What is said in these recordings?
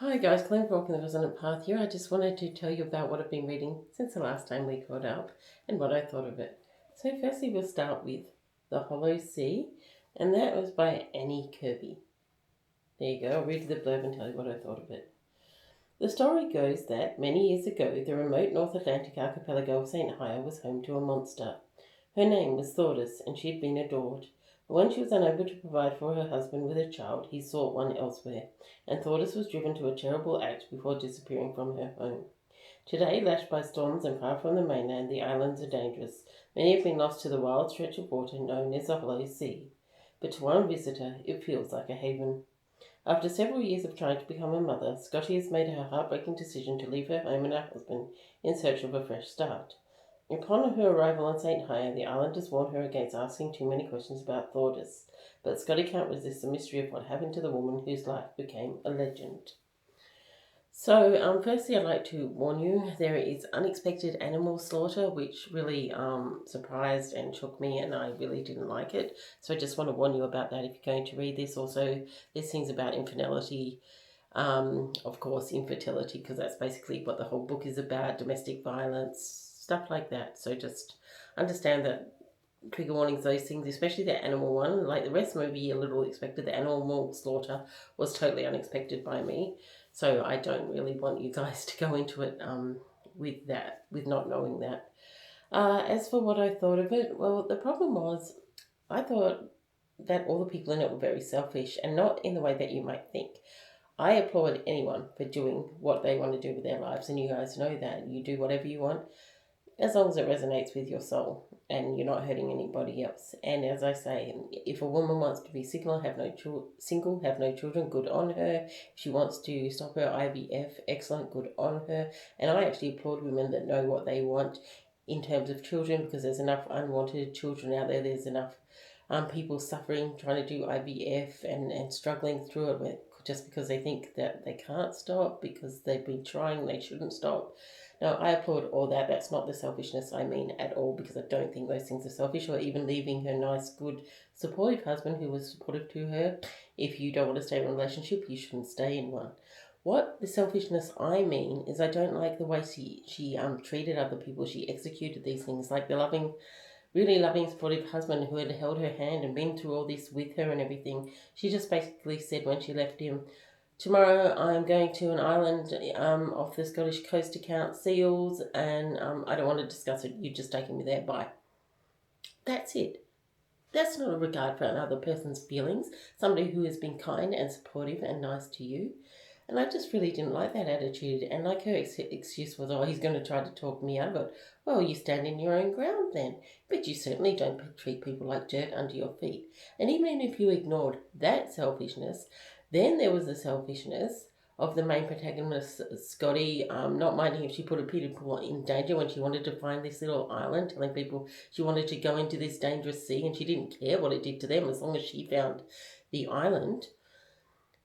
Hi guys, Glenn walking the Resonant Path here. I just wanted to tell you about what I've been reading since the last time we caught up and what I thought of it. So firstly we'll start with The Hollow Sea, and that was by Annie Kirby. There you go, I'll read the blurb and tell you what I thought of it. The story goes that many years ago the remote North Atlantic archipelago of St. Hya was home to a monster. Her name was Thordis, and she had been adored. But when she was unable to provide for her husband with a child, he sought one elsewhere, and Thordis was driven to a terrible act before disappearing from her home. Today, lashed by storms and far from the mainland, the islands are dangerous. Many have been lost to the wild stretch of water known as the Hollow Sea. But to one visitor, it feels like a haven. After several years of trying to become a mother, Scotty has made her heartbreaking decision to leave her home and her husband in search of a fresh start. Upon her arrival on St. Hya, the islanders warn her against asking too many questions about Thordis, but Scotty can't resist the mystery of what happened to the woman whose life became a legend. So, firstly, I'd like to warn you there is unexpected animal slaughter, which really surprised and shook me, and I really didn't like it. So, I just want to warn you about that if you're going to read this. Also, there's things about infidelity, of course, infertility, because that's basically what the whole book is about, domestic violence, stuff like that. So, just understand that trigger warnings, those things, especially the animal one. Like the rest of the movie, a little expected. The animal slaughter was totally unexpected by me. So I don't really want you guys to go into it with that, with not knowing that. As for what I thought of it, well, the problem was I thought that all the people in it were very selfish and not in the way that you might think. I applaud anyone for doing what they want to do with their lives, and you guys know that. You do whatever you want as long as it resonates with your soul and you're not hurting anybody else. And as I say, if a woman wants to be single, have no children, good on her. If she wants to stop her IVF, excellent, good on her. And I actually applaud women that know what they want in terms of children, because there's enough unwanted children out there. There's enough people suffering trying to do IVF and struggling through it just because they think that they can't stop because they've been trying, they shouldn't stop. Now, I applaud all that. That's not the selfishness I mean at all, because I don't think those things are selfish, or even leaving her nice, good, supportive husband who was supportive to her. If you don't want to stay in a relationship, you shouldn't stay in one. What the selfishness I mean is I don't like the way she treated other people. She executed these things, like the really loving, supportive husband who had held her hand and been through all this with her and everything. She just basically said when she left him, tomorrow I'm going to an island off the Scottish coast to count seals, and I don't want to discuss it. You're just taking me there. Bye. That's it. That's not a regard for another person's feelings. Somebody who has been kind and supportive and nice to you. And I just really didn't like that attitude. And like her excuse was, oh, he's going to try to talk me out of it. Well, you stand in your own ground then. But you certainly don't treat people like dirt under your feet. And even if you ignored that selfishness, then there was the selfishness of the main protagonist, Scotty, not minding if she put people in danger when she wanted to find this little island, telling people she wanted to go into this dangerous sea and she didn't care what it did to them as long as she found the island.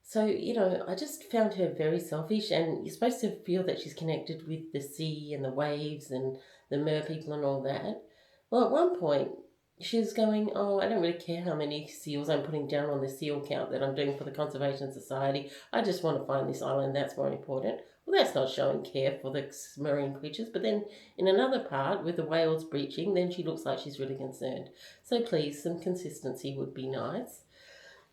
So, I just found her very selfish, and you're supposed to feel that she's connected with the sea and the waves and the mer people and all that. Well, at one point, she was going, oh, I don't really care how many seals I'm putting down on the seal count that I'm doing for the Conservation Society. I just want to find this island, that's more important. Well, that's not showing care for the marine creatures. But then in another part, with the whales breaching, then she looks like she's really concerned. So please, some consistency would be nice.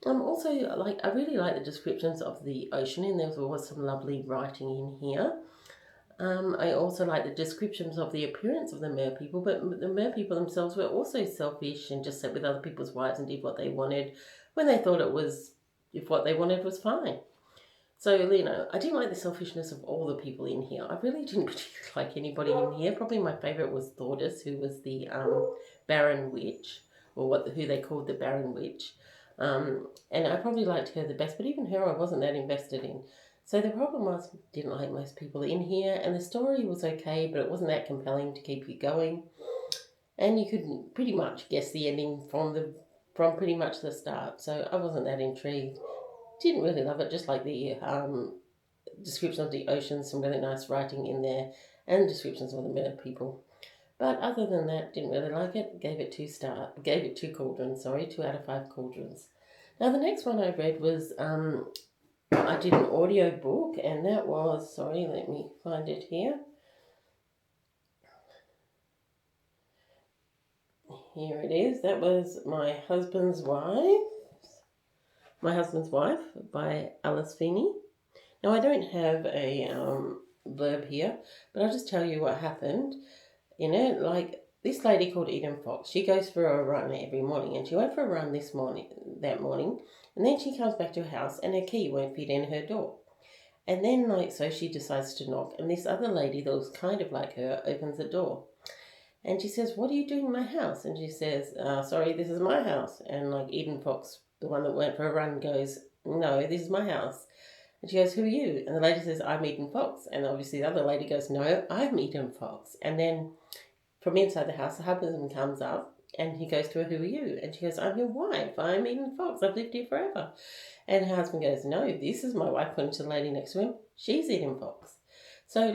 Also, I really like the descriptions of the ocean, and there was some lovely writing in here. I also like the descriptions of the appearance of the mer people, but the mer people themselves were also selfish and just sat with other people's wives and did what they wanted when they thought if what they wanted was fine. So, I didn't like the selfishness of all the people in here. I really didn't particularly like anybody in here. Probably my favourite was Thordis, who was the Baron Witch, or who they called the Baron Witch. And I probably liked her the best, but even her I wasn't that invested in. So the problem was, didn't like most people in here, and the story was okay, but it wasn't that compelling to keep you going. And you could pretty much guess the ending from pretty much the start. So I wasn't that intrigued. Didn't really love it, just like the description of the ocean, some really nice writing in there, and descriptions of the mer people. But other than that, didn't really like it. Gave it 2 cauldrons, 2 out of 5 cauldrons. Now the next one I read was I did an audio book, and that was, sorry, let me find it here. Here it is. That was My Husband's Wife by Alice Feeney. Now, I don't have a blurb here, but I'll just tell you what happened in it. Like, this lady called Eden Fox, she goes for a run every morning, and she went for a run that morning, and then she comes back to her house, and her key won't fit in her door. And then, so she decides to knock, and this other lady that was kind of like her opens the door. And she says, "What are you doing in my house?" And she says, "Sorry, this is my house." And Eden Fox, the one that went for a run, goes, "No, this is my house." And she goes, "Who are you?" And the lady says, "I'm Eden Fox." And obviously the other lady goes, "No, I'm Eden Fox." And then from inside the house, the husband comes up and he goes to her, "Who are you?" And she goes, "I'm your wife. I'm Eden Fox. I've lived here forever." And her husband goes, "No, this is my wife," pointing to the lady next to him. "She's Eden Fox." So,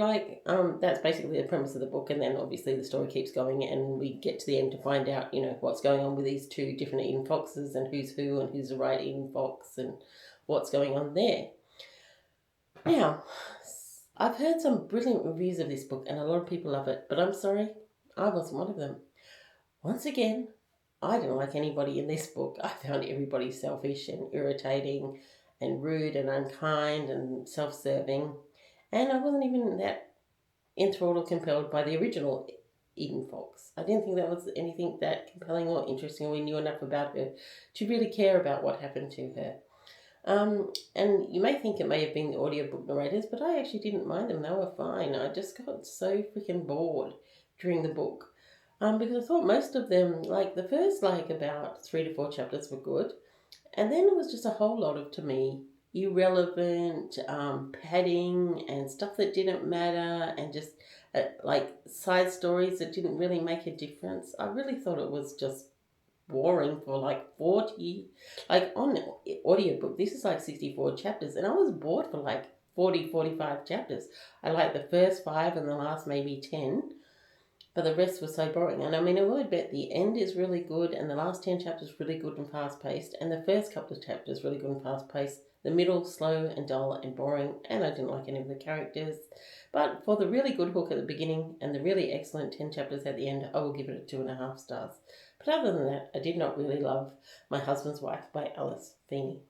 that's basically the premise of the book, and then obviously the story keeps going, and we get to the end to find out, what's going on with these two different Eden Foxes, and who's who, and who's the right Eden Fox, and what's going on there. Now, I've heard some brilliant reviews of this book, and a lot of people love it, but I'm sorry, I wasn't one of them. Once again, I didn't like anybody in this book. I found everybody selfish and irritating and rude and unkind and self-serving. And I wasn't even that enthralled or compelled by the original Eden Fox. I didn't think that was anything that compelling or interesting, or we knew enough about her to really care about what happened to her. And you may think it may have been the audiobook narrators, but I actually didn't mind them. They were fine. I just got so freaking bored during the book. Because I thought most of them, the first about 3 to 4 chapters were good. And then it was just a whole lot of, to me, irrelevant padding and stuff that didn't matter, and just side stories that didn't really make a difference. I really thought it was just boring for 40, on audiobook, this is 64 chapters, and I was bored for 45 chapters. I liked the first 5 and the last maybe 10. But the rest was so boring. And I mean, I will admit the end is really good, and the last 10 chapters really good and fast-paced, and the first couple of chapters really good and fast-paced. The middle, slow and dull and boring, and I didn't like any of the characters. But for the really good hook at the beginning and the really excellent 10 chapters at the end, I will give it a 2.5 stars. But other than that, I did not really love My Husband's Wife by Alice Feeney.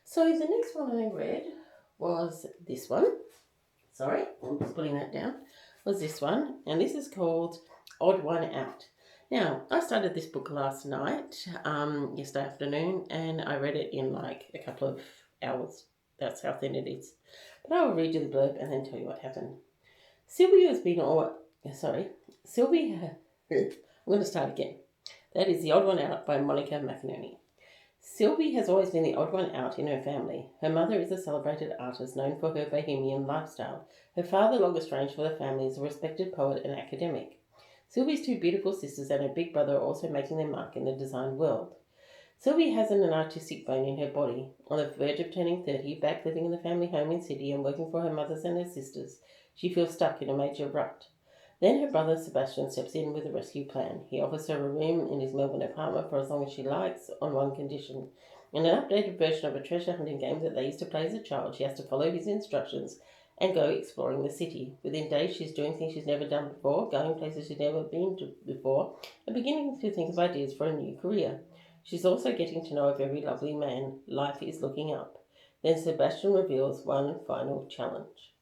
So the next one I read was this one. Sorry, I'm just putting that down. Was this one, and this is called Odd One Out. Now, I started this book last night, yesterday afternoon, and I read it in a couple of hours. That's how thin it is. But I will read you the blurb and then tell you what happened. Sylvia has been Sylvia, I'm going to start again. That is The Odd One Out by Monica McInerney. Sylvie has always been the odd one out in her family. Her mother is a celebrated artist known for her bohemian lifestyle. Her father, long estranged from the family, is a respected poet and academic. Sylvie's 2 beautiful sisters and her big brother are also making their mark in the design world. Sylvie hasn't an artistic bone in her body. On the verge of turning 30, back living in the family home in Sydney and working for her mothers and her sisters, she feels stuck in a major rut. Then her brother Sebastian steps in with a rescue plan. He offers her a room in his Melbourne apartment for as long as she likes, on one condition. In an updated version of a treasure hunting game that they used to play as a child, she has to follow his instructions and go exploring the city. Within days, she's doing things she's never done before, going places she's never been to before, and beginning to think of ideas for a new career. She's also getting to know a very lovely man. Life is looking up. Then Sebastian reveals one final challenge.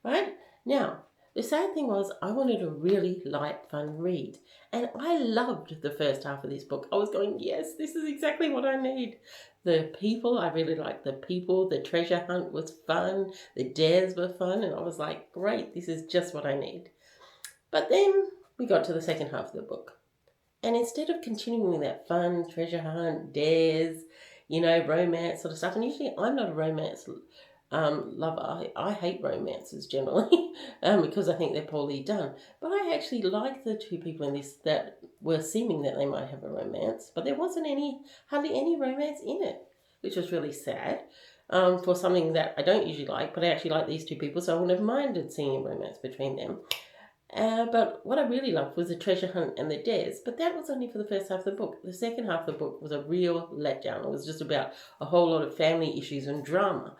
Right? Now, the sad thing was, I wanted a really light, fun read. And I loved the first half of this book. I was going, yes, this is exactly what I need. The people, I really liked the people. The treasure hunt was fun. The dares were fun. And I was like, great, this is just what I need. But then we got to the second half of the book. And instead of continuing that fun treasure hunt, dares, romance sort of stuff, and usually I'm not a romance lover. I hate romances generally because I think they're poorly done. But I actually like the 2 people in this that were seeming that they might have a romance, but there wasn't hardly any romance in it, which was really sad for something that I don't usually like, but I actually like these 2 people, so I wouldn't have minded seeing a romance between them. But what I really loved was the treasure hunt and the dares, but that was only for the first half of the book. The second half of the book was a real letdown. It was just about a whole lot of family issues and drama.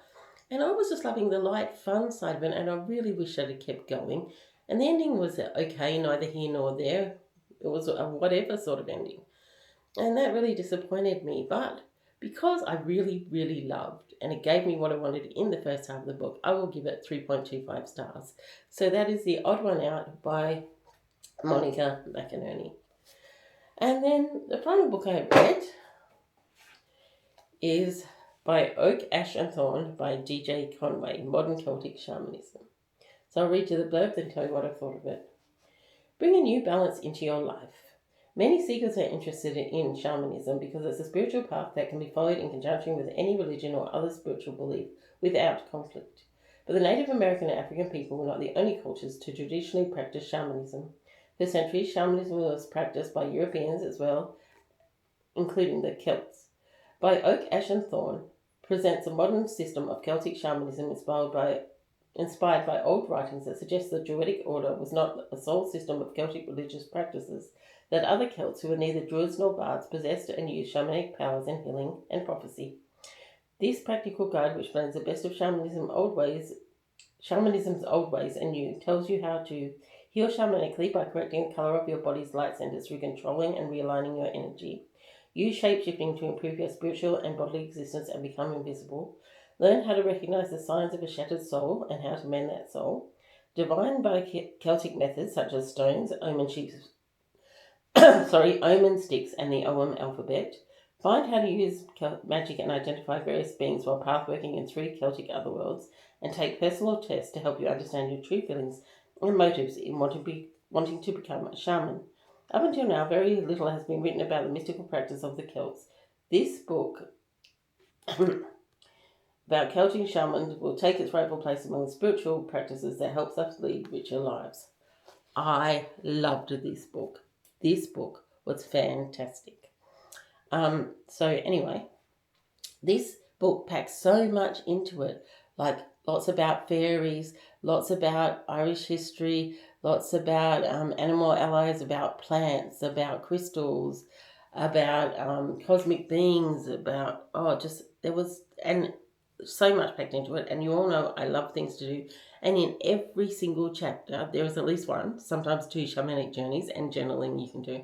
And I was just loving the light, fun side of it, and I really wish I'd have kept going. And the ending was okay, neither here nor there. It was a whatever sort of ending. And that really disappointed me. But because I really, really loved, and it gave me what I wanted in the first half of the book, I will give it 3.25 stars. So that is The Odd One Out by Monica McInerney. And then the final book I read is by Oak, Ash and Thorn by DJ Conway, Modern Celtic Shamanism. So I'll read you the blurb and tell you what I thought of it. Bring a new balance into your life. Many seekers are interested in shamanism because it's a spiritual path that can be followed in conjunction with any religion or other spiritual belief without conflict. But the Native American and African people were not the only cultures to traditionally practice shamanism. For centuries, shamanism was practiced by Europeans as well, including the Celts. By Oak, Ash and Thorn presents a modern system of Celtic shamanism inspired by old writings that suggest the Druidic order was not a sole system of Celtic religious practices, that other Celts who were neither Druids nor bards possessed and used shamanic powers in healing and prophecy. This practical guide, which blends the best of shamanism's old ways and new, tells you how to heal shamanically by correcting the color of your body's light centers through controlling and realigning your energy. Use shape-shifting to improve your spiritual and bodily existence and become invisible. Learn how to recognize the signs of a shattered soul and how to mend that soul. Divine by Celtic methods such as stones, omen sticks, and the Ogham alphabet. Find how to use magic and identify various beings while pathworking in 3 Celtic otherworlds, and take personal tests to help you understand your true feelings and motives in wanting to become a shaman. Up until now, very little has been written about the mystical practice of the Celts. This book about Celtic shamans will take its rightful place among the spiritual practices that helps us lead richer lives. I loved this book. This book was fantastic. So anyway, this book packs so much into it, like lots about fairies, lots about Irish history, lots about animal allies, about plants, about crystals, about cosmic beings, about and so much packed into it. And you all know I love things to do. And in every single chapter, there is at least one, sometimes 2 shamanic journeys and journaling you can do.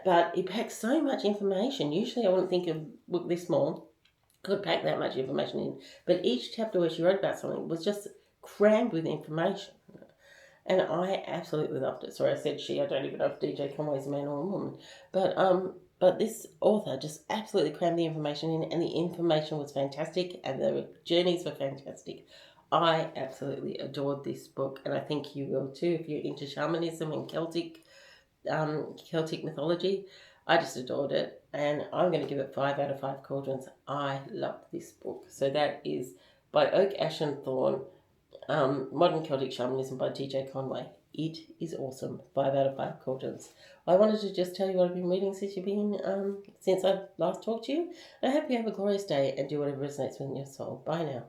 But it packs so much information. Usually I wouldn't think a book this small could pack that much information in. But each chapter where she wrote about something was just crammed with information. And I absolutely loved it. Sorry, I said she. I don't even know if DJ Conway's a man or a woman. But this author just absolutely crammed the information in, and the information was fantastic, and the journeys were fantastic. I absolutely adored this book, and I think you will too if you're into shamanism and Celtic mythology. I just adored it, and I'm going to give it 5 out of 5 cauldrons. I loved this book. So that is by Oak, Ash and Thorn, Modern Celtic Shamanism by DJ Conway. It is awesome. 5 out of 5 cauldrons. I wanted to just tell you what I've been reading since I last talked to you. I hope you have a glorious day and do whatever resonates with your soul. Bye now.